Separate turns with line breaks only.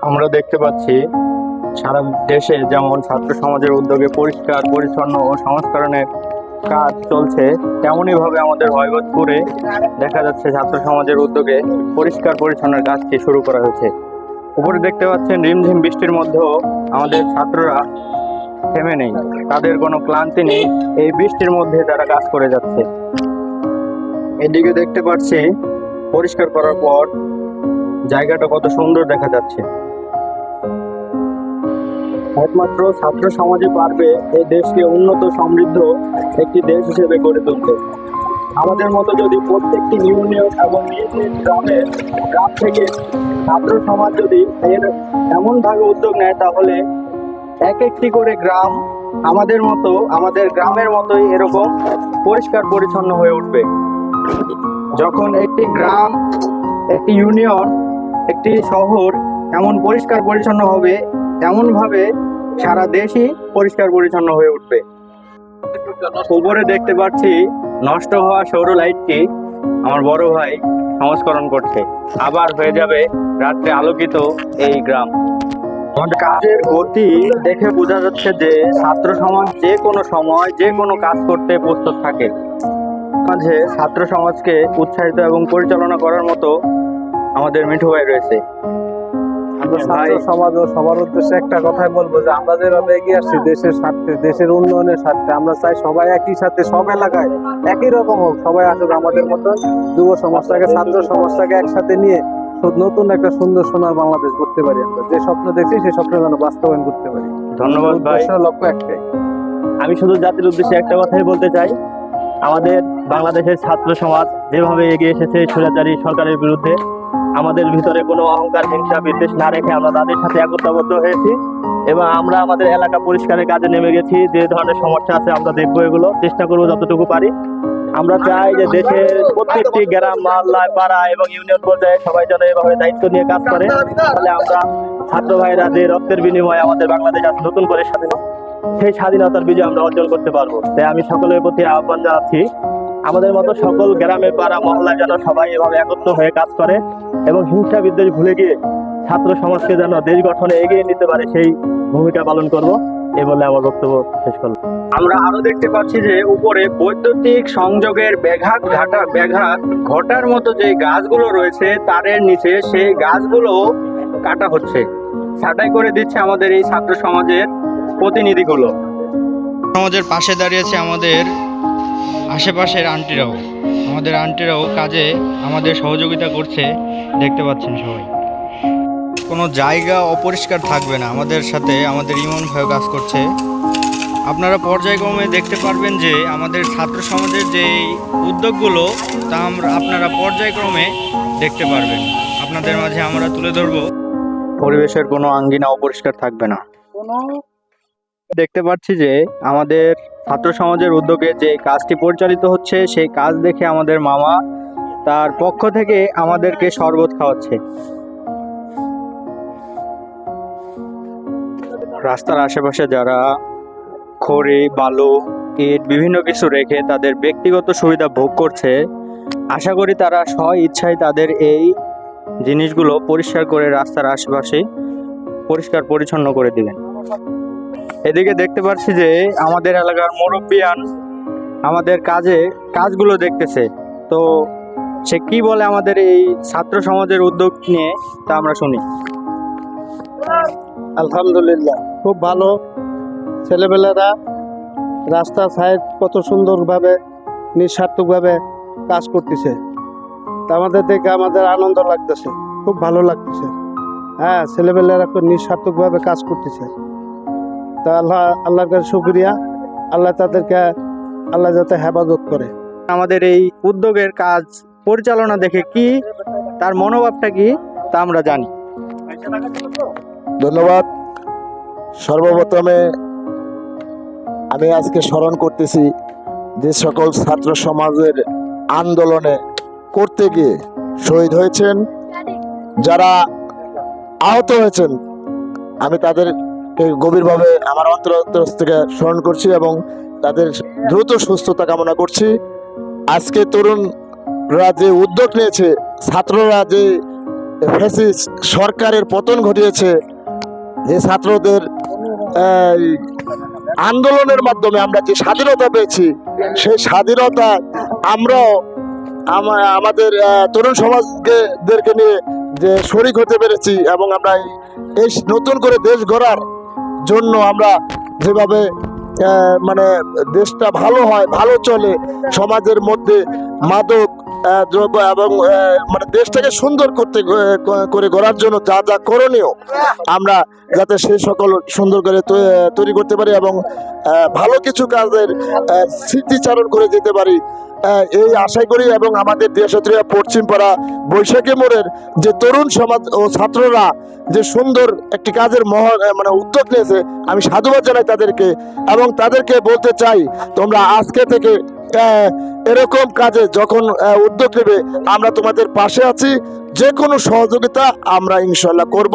আমরা দেখতে পাচ্ছি সারা দেশে যেমন ছাত্র সমাজের উদ্যোগে পরিষ্কার পরিচ্ছন্ন ও সংস্করণের কাজ চলছে, তেমনই ভাবে আমাদের হয়গঞ্জপুরে দেখা যাচ্ছে ছাত্র সমাজের উদ্যোগে পরিষ্কার পরিচ্ছন্নের কাজটি শুরু করা হয়েছে। উপরে দেখতে পাচ্ছেন রিমঝিম বৃষ্টির মধ্যেও আমাদের ছাত্ররা থেমে নেই, তাদের কোনো ক্লান্তি নেই, এই বৃষ্টির মধ্যে তারা কাজ করে যাচ্ছে। এদিকে দেখতে পাচ্ছি পরিষ্কার করার পর জায়গাটা কত সুন্দর দেখা যাচ্ছে। একমাত্র ছাত্র সমাজই পারবে এই দেশকে উন্নত সমৃদ্ধ একটি দেশ হিসেবে গড়ে তুলতে। আমাদের মতো যদি প্রত্যেকটি ইউনিয়ন এবং নিজ নিজ গ্রাম থেকে ছাত্র সমাজ যদি এর এমনভাবে উদ্যোগ নেয়, তাহলে এক একটি করে গ্রাম আমাদের গ্রামের মতোই এরকম পরিষ্কার পরিচ্ছন্ন হয়ে উঠবে। যখন একটি গ্রাম, একটি ইউনিয়ন, একটি শহর এমন পরিষ্কার পরিচ্ছন্ন হবে, এমনভাবে সারা দেশই পরিষ্কার পরিচ্ছন্ন হয়ে উঠবে। উপরে দেখতে পাচ্ছি নষ্ট হওয়া সৌর লাইটটি আমার বড় ভাই সংস্করণ করছে, আবার হয়ে যাবে রাত্রে আলোকিত এই গ্রাম। আমাদের কাজের গতি দেখে বোঝা যাচ্ছে যে ছাত্র সমাজ যে কোনো সময় যে কোনো কাজ করতে প্রস্তুত থাকে। মাঝে ছাত্র সমাজকে উৎসাহিত এবং পরিচালনা করার মতো আমাদের মিঠু ভাই রয়েছে।
আমরা ছাত্র সমাজ ও সবার উদ্দেশ্যে একটা কথাই বলবো যে আমরা যেভাবে এগিয়ে আসছি দেশের স্বার্থে, দেশের উন্নয়নের স্বার্থে, আমরা চাই সবাই একই সাথে সব এলাকায় একই রকম হোক, সবাই আসুক আমাদের মতো যুব সমাজটাকে, ছাত্র সমাজটাকে একসাথে নিয়ে নতুন একটা সুন্দর সোনার বাংলাদেশ করতে পারি। আমরা যে স্বপ্ন দেখছি সেই স্বপ্ন যেন বাস্তবায়ন করতে পারি।
ধন্যবাদ ভাই।
লক্ষ্য একটাই।
আমি শুধু জাতির উদ্দেশ্যে একটা কথাই বলতে চাই, আমাদের বাংলাদেশের ছাত্র সমাজ যেভাবে এগিয়ে এসেছে স্বৈরাচারী সরকারের বিরুদ্ধে, আমাদের ভিতরে কোনো অহংকার, হিংসা, বিদ্বেষ না রেখে আমরা তাদের সাথে একতাবদ্ধ হয়েছি এবং আমরা আমাদের এলাকা পরিষ্কারের কাজে নেমে গেছি। যে ধরনের সমস্যা আছে আমরা দেখবো, এগুলো চেষ্টা করবো যতটুকু পারি। আমরা চাই যে দেশের প্রত্যেকটি গ্রাম, মহল্লায়, পাড়া এবং ইউনিয়ন পর্যায়ে সবাই যেন এভাবে দায়িত্ব নিয়ে কাজ করে। তাহলে আমরা ছাত্র ভাইরা যে রক্তের বিনিময়ে আমাদের বাংলাদেশ আজ নতুন করে স্বাধীন, সেই স্বাধীনতার বিজয় আমরা অর্জন করতে পারবো। তাই আমি সকলের প্রতি আহ্বান জানাচ্ছি, আমাদের মতো সকল গ্রামে, পাড়া, মহল্লায় যেন সবাই এভাবে একত্র হয়ে কাজ করে এবং হিংসা বিদ্বেষ ভুলে গিয়ে ছাত্র সমাজকে যেন দেশ গঠনে এগিয়ে নিতে পারে, সেই ভূমিকা পালন করব। এই বলে আমার বক্তব্য শেষ করলাম। আমরা আরো দেখতে পাচ্ছি যে উপরে বৈদ্যুতিক সংযোগের ব্যাঘাত ঘটার মতো যে গাছগুলো রয়েছে তারের নিচে, সেই গাছগুলো কাটা হচ্ছে, ছাঁটাই করে দিচ্ছে আমাদের এই ছাত্র সমাজের প্রতিনিধিগুলো।
সমাজের পাশে দাঁড়িয়েছে আমাদের আশেপাশের আন্টিরাও কাজে আমাদের সহযোগিতা করছে, দেখতে পাচ্ছেন সবাই। কোনো জায়গা অপরিষ্কার থাকবে না, আমাদের সাথে আমাদের ইমন ভাইও কাজ করছে। আপনারা পর্যায়ক্রমে দেখতে পারবেন যে আমাদের ছাত্র সমাজের যে উদ্যোগগুলো তা আপনারা পর্যায়ক্রমে দেখতে পারবেন, আপনাদের মাঝে আমরা তুলে ধরব।
পরিবেশের কোনো আঙ্গিনা অপরিষ্কার থাকবে না। দেখতে পাচ্ছি যে আমাদের ছাত্র সমাজের উদ্যোগে যে কাজটি পরিচালিত হচ্ছে, সেই কাজ দেখে আমাদের মামা তার পক্ষ থেকে আমাদেরকে শরবত খাওয়াচ্ছে। রাস্তার আশেপাশে যারা খড়ি, বালু, ইট বিভিন্ন কিছু রেখে তাদের ব্যক্তিগত সুবিধা ভোগ করছে, আশা করি তারা স্ব ইচ্ছায় তাদের এই জিনিসগুলো পরিষ্কার করে রাস্তার আশেপাশে পরিষ্কার পরিচ্ছন্ন করে দিবেন। এদিকে দেখতে পাচ্ছি যে আমাদের এলাকার মুরব্বিয়ান আমাদের কাজগুলো দেখতেছে, তো সে কি বলে আমাদের এই ছাত্র সমাজের উদ্যোগ নিয়ে তা আমরা শুনি।
আলহামদুলিল্লাহ, খুব ভালো। ছেলেবেলারা রাস্তার সাইড কত সুন্দরভাবে নিঃস্বার্থকভাবে কাজ করতেছে, তা আমাদের দেখে আমাদের আনন্দ লাগতেছে, খুব ভালো লাগতেছে। হ্যাঁ, ছেলেবেলারা খুব নিঃস্বার্থকভাবে কাজ করতেছে। তা আল্লাহর কাছে শুকরিয়া, আল্লাহ যাতে হেফাজত করে।
আমাদের এই উদ্যোগের কাজ পরিচালনা দেখে কি তার মনোভাবটা কি তা আমরা জানি।
ধন্যবাদ। সর্বপ্রথমে আমি আজকে স্মরণ করতেছি যে সকল ছাত্র সমাজের আন্দোলনে করতে গিয়ে শহীদ হয়েছেন, যারা আহত হয়েছেন, আমি তাদেরকে গভীরভাবে আমার অন্তর থেকে স্মরণ করছি এবং তাদের দ্রুত সুস্থতা কামনা করছি। আজকে তরুণরা যে উদ্যোগ নিয়েছে, ছাত্ররা যে ফ্যাসিস্ট সরকারের পতন ঘটিয়েছে, যে ছাত্রদের এই আন্দোলনের মাধ্যমে আমরা যে স্বাধীনতা পেয়েছি, সেই স্বাধীনতা আমরাও আমাদের তরুণ সমাজদেরকে নিয়ে যে শরিক হতে পেরেছি, এবং আমরা এই নতুন করে দেশ গড়ার জন্য আমরা যেভাবে মানে দেশটা ভালো হয়, ভালো চলে, সমাজের মধ্যে মাদক দ্রব্য এবং মানে দেশটাকে সুন্দর করে গড়ার জন্য যা যা করণীয়, আমরা যাতে সেই সকল সুন্দর করে তৈরি করতে পারি এবং ভালো কিছু কাজের স্মৃতিচারণ করে যেতে পারি, এই আশাই করি। এবং আমাদের দেশত্রিয়া পশ্চিমপাড়া বৈশাখী মোড়ের যে তরুণ সমাজ ও ছাত্ররা যে সুন্দর একটি কাজের মানে উদ্যোগ নিয়েছে, আমি সাধুবাদ জানাই তাদেরকে, এবং তাদেরকে বলতে চাই, তোমরা আজকে থেকে এরকম কাজে যখন উদ্যোগ নেবে, আমরা তোমাদের পাশে আছি, যে কোনো সহযোগিতা আমরা ইনশাল্লাহ করব।